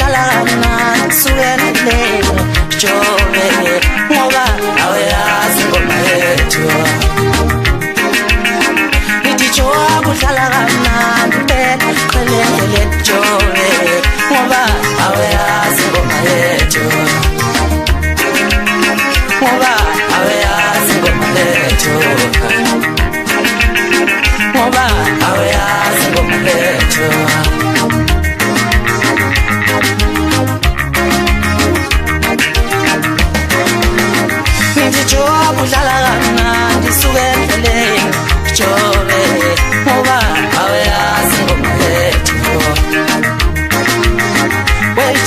udlala kamnandi sukele jobe ngoba awayazi ngoma yethu nithi jobe udlala kamnandi phela qhelele jobe ngoba awayazi ngoma yethu ngoba awayazi ngoma yethu ngoba awayazi ngoma yethu jobe udlala kamnandi sukele jobe ngoba awayazi ngoma yethu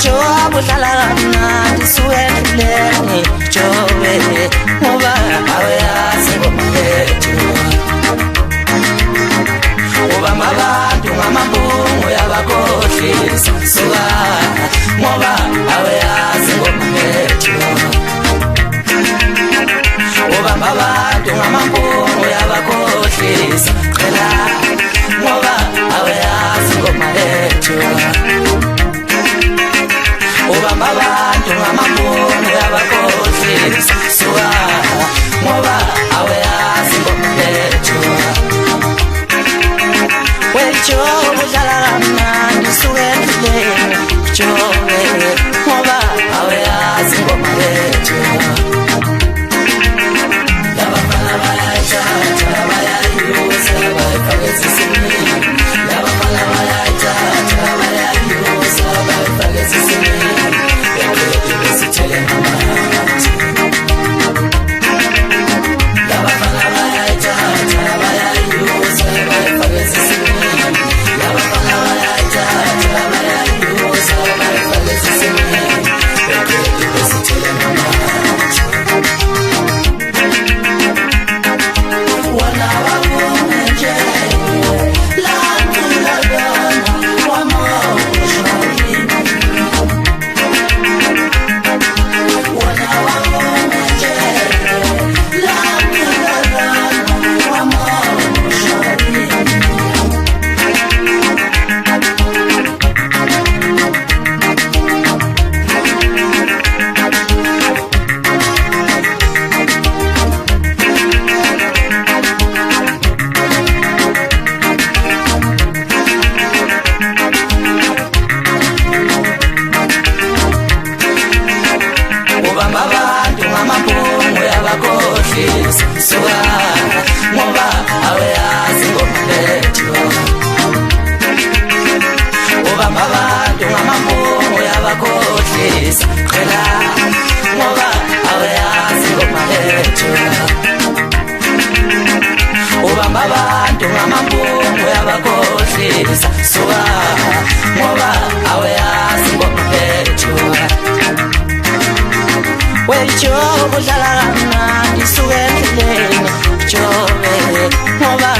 jobe udlala kamnandi sukele jobe ngoba awayazi ngoma yethu ubamba abantu ngamabhungu yabakhohlisa suka ngoba awayazi ngoma yethu ubamba abantu ngamabhungu yabakhohlisa qela ngoba awayazi ngoma yethu ubamba abantu ngamabhungu yabakhohlisa suka ngoba awayazi ngoma yethu jobe udlala kamnandi sukele jobe ngoba awayazi ngoma yethu labafana bayayithatha bayayiyuza bayifake esisimini labafana bayayithatha bayayiyuza bayifake esisimini eqede besithele ngamanzi labafana bayayithatha bayayiyuza bayifake esisimini suka ngoba awayazi ngoma yethu ubamba abantu ngamabhungu yabakhohlisa qela ngoba awayazi ngoma yethu ubamba abantu ngamabhungu yabakhohlisa suka ngoba awayazi ngoma yethu jobe udlala kamnandi sukele jobe ngoba